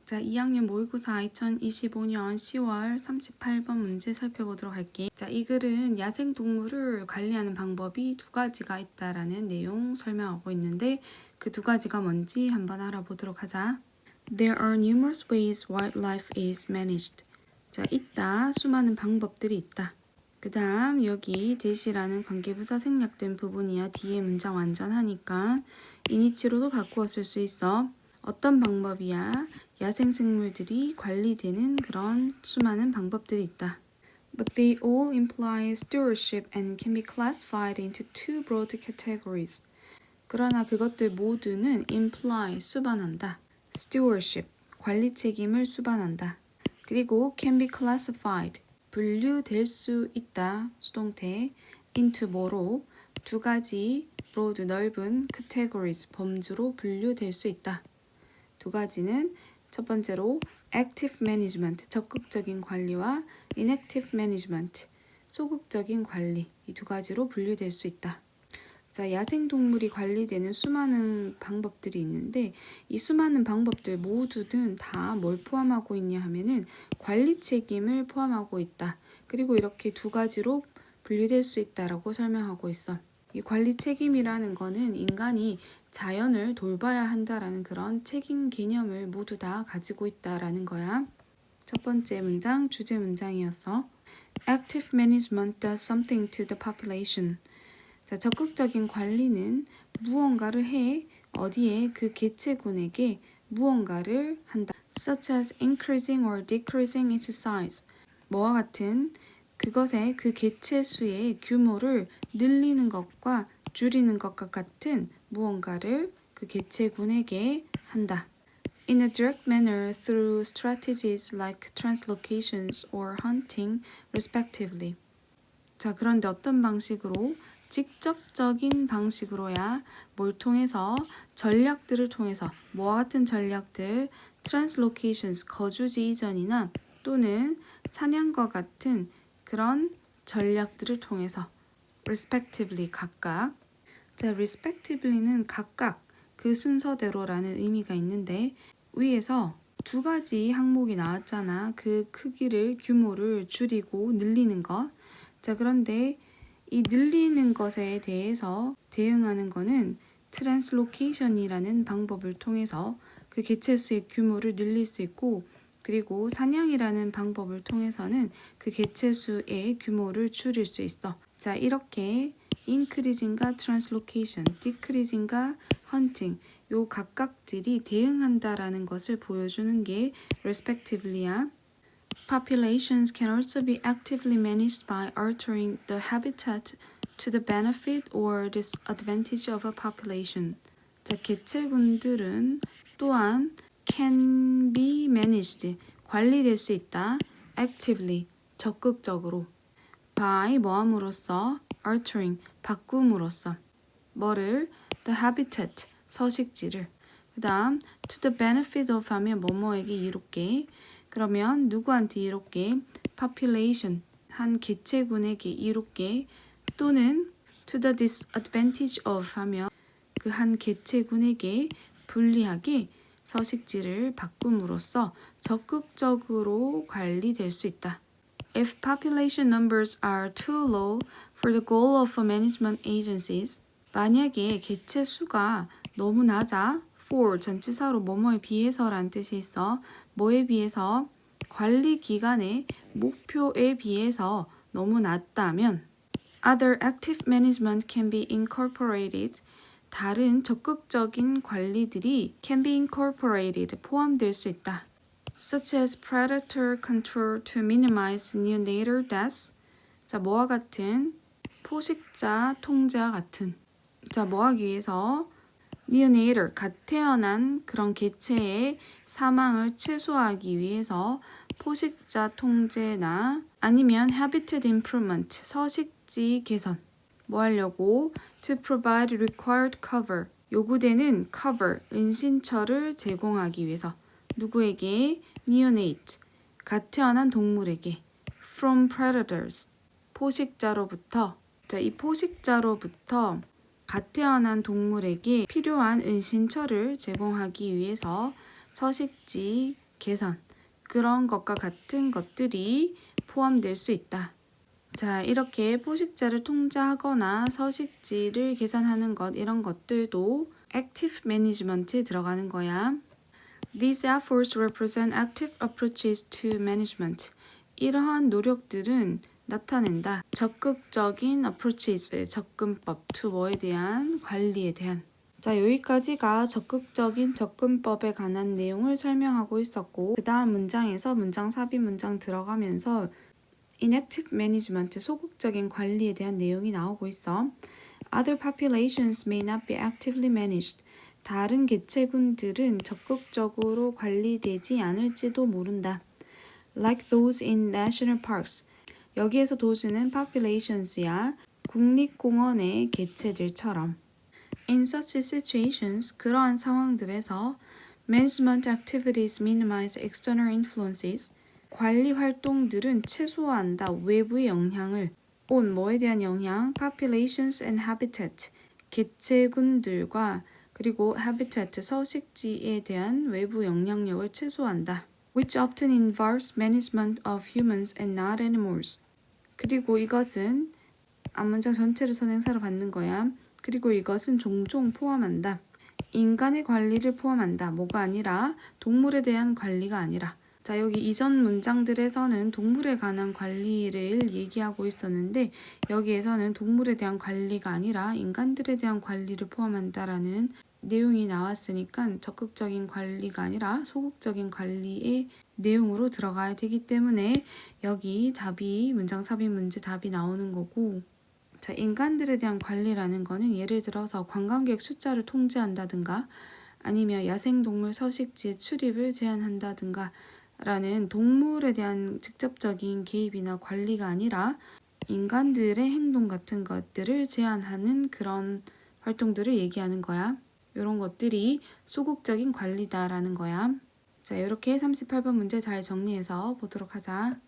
자, 2학년 모의고사 2025년 10월 38번 문제 살펴보도록 할게요. 자, 이 글은 야생동물을 관리하는 방법이 두 가지가 있다라는 내용 설명하고 있는데 그 두 가지가 뭔지 한번 알아보도록 하자. There are numerous ways wildlife is managed. 자, 있다. 수많은 방법들이 있다. 그 다음 여기 대시라는 관계부사 생략된 부분이야. 뒤에 문장 완전하니까 이니치로도 바꾸어 쓸 수 있어. 어떤 방법이야? 야생생물들이 관리되는 그런 수많은 방법들이 있다. But they all imply stewardship and can be classified into two broad categories. 그러나 그것들 모두는 imply, 수반한다. stewardship, 관리 책임을 수반한다. 그리고 can be classified, 분류될 수 있다. 수동태 into 뭐로? 두 가지 broad, 넓은 categories, 범주로 분류될 수 있다. 두 가지는 첫 번째로 active management, 적극적인 관리와 inactive management, 소극적인 관리, 이 두 가지로 분류될 수 있다. 자, 야생동물이 관리되는 수많은 방법들이 있는데 이 수많은 방법들 모두는 다 뭘 포함하고 있냐 하면은 관리 책임을 포함하고 있다. 그리고 이렇게 두 가지로 분류될 수 있다라고 설명하고 있어. 이 관리 책임이라는 거는 인간이 자연을 돌봐야 한다라는 그런 책임 개념을 모두 다 가지고 있다라는 거야. 첫 번째 문장, 주제 문장이었어. Active management does something to the population. 자, 적극적인 관리는 무언가를 해. 어디에? 그 개체군에게 무언가를 한다. Such as increasing or decreasing its size. 뭐와 같은 그것의 그 개체 수의 규모를 늘리는 것과 줄이는 것과 같은 무언가를 그 개체군에게 한다. In a direct manner through strategies like translocations or hunting, respectively. 자, 그런데 어떤 방식으로? 직접적인 방식으로야. 뭘 통해서? 전략들을 통해서. 뭐와 같은 전략들? translocations, 거주지 이전이나 또는 사냥과 같은 그런 전략들을 통해서 respectively, 각각. 자, respectively는 각각, 그 순서대로라는 의미가 있는데 위에서 두 가지 항목이 나왔잖아. 그 크기를, 규모를 줄이고 늘리는 것. 자, 그런데 이 늘리는 것에 대해서 대응하는 거는 translocation이라는 방법을 통해서 그 개체수의 규모를 늘릴 수 있고 그리고 사냥이라는 방법을 통해서는 그 개체수의 규모를 줄일 수 있어. 자, 이렇게 increasing과 translocation, decreasing과 hunting 요 각각들이 대응한다라는 것을 보여주는 게 respectively야. Populations can also be actively managed by altering the habitat to the benefit or disadvantage of a population. 자, 개체군들은 또한 can be managed, 관리될 수 있다. actively, 적극적으로. by, 뭐함으로써? altering, 바꿈으로써. 뭐를? the habitat, 서식지를. 그 다음 to the benefit of 하면 뭐뭐에게 이롭게. 그러면 누구한테 이롭게? population, 한 개체군에게 이롭게. 또는 to the disadvantage of 하면 그 한 개체군에게 불리하게 서식지를 바꿈으로써 적극적으로 관리될 수 있다. If population numbers are too low for the goal of management agencies, 만약에 개체 수가 너무 낮아, for 전치사로 뭐뭐에 비해서라는 뜻이 있어. 뭐에 비해서? 관리 기관의 목표에 비해서 너무 낮다면 other active management can be incorporated. 다른 적극적인 관리들이 can be incorporated, 포함될 수 있다. Such as predator control to minimize neonatal deaths. 자, 뭐와 같은? 포식자 통제와 같은. 자, 뭐 하기 위해서? neonatal, 갓 태어난 그런 개체의 사망을 최소화하기 위해서 포식자 통제나 아니면 habitat improvement, 서식지 개선. 뭐 하려고? To provide required cover, 요구되는 cover, 은신처를 제공하기 위해서. 누구에게? neonate, 갓 태어난 동물에게. from predators, 포식자로부터. 자, 이 포식자로부터 갓 태어난 동물에게 필요한 은신처를 제공하기 위해서 서식지 개선, 그런 것과 같은 것들이 포함될 수 있다. 자, 이렇게 포식자를 통제하거나 서식지를 개선하는 것, 이런 것들도 active management에 들어가는 거야. These efforts represent active approaches to management. 이러한 노력들은 나타낸다. 적극적인 approaches, 접근법, to 뭐에 대한, 관리에 대한. 자, 여기까지가 적극적인 접근법에 관한 내용을 설명하고 있었고, 그 다음 문장에서 문장 삽입 문장 들어가면서 inactive management, 소극적인 관리에 대한 내용이 나오고 있어. Other populations may not be actively managed. 다른 개체군들은 적극적으로 관리되지 않을지도 모른다. Like those in national parks. 여기에서 those는 populations야. 국립공원의 개체들처럼. In such situations, 그러한 상황들에서 management activities minimize external influences. 관리 활동들은 최소화한다. 외부의 영향을. on 뭐에 대한 영향? populations and habitat. 개체군들과 그리고 habitat 서식지에 대한 외부 영향력을 최소화한다. Which often involves management of humans and not animals. 그리고 이것은 앞문장 전체를 선행사로 받는 거야. 그리고 이것은 종종 포함한다. 인간의 관리를 포함한다. 뭐가 아니라 동물에 대한 관리가 아니라. 자, 여기 이전 문장들에서는 동물에 관한 관리를 얘기하고 있었는데 여기에서는 동물에 대한 관리가 아니라 인간들에 대한 관리를 포함한다라는 내용이 나왔으니까 적극적인 관리가 아니라 소극적인 관리의 내용으로 들어가야 되기 때문에 여기 답이 문장 삽입 문제 답이 나오는 거고, 자, 인간들에 대한 관리라는 거는 예를 들어서 관광객 숫자를 통제한다든가 아니면 야생동물 서식지의 출입을 제한한다든가 라는 동물에 대한 직접적인 개입이나 관리가 아니라 인간들의 행동 같은 것들을 제한하는 그런 활동들을 얘기하는 거야. 이런 것들이 소극적인 관리다라는 거야. 자, 이렇게 38번 문제 잘 정리해서 보도록 하자.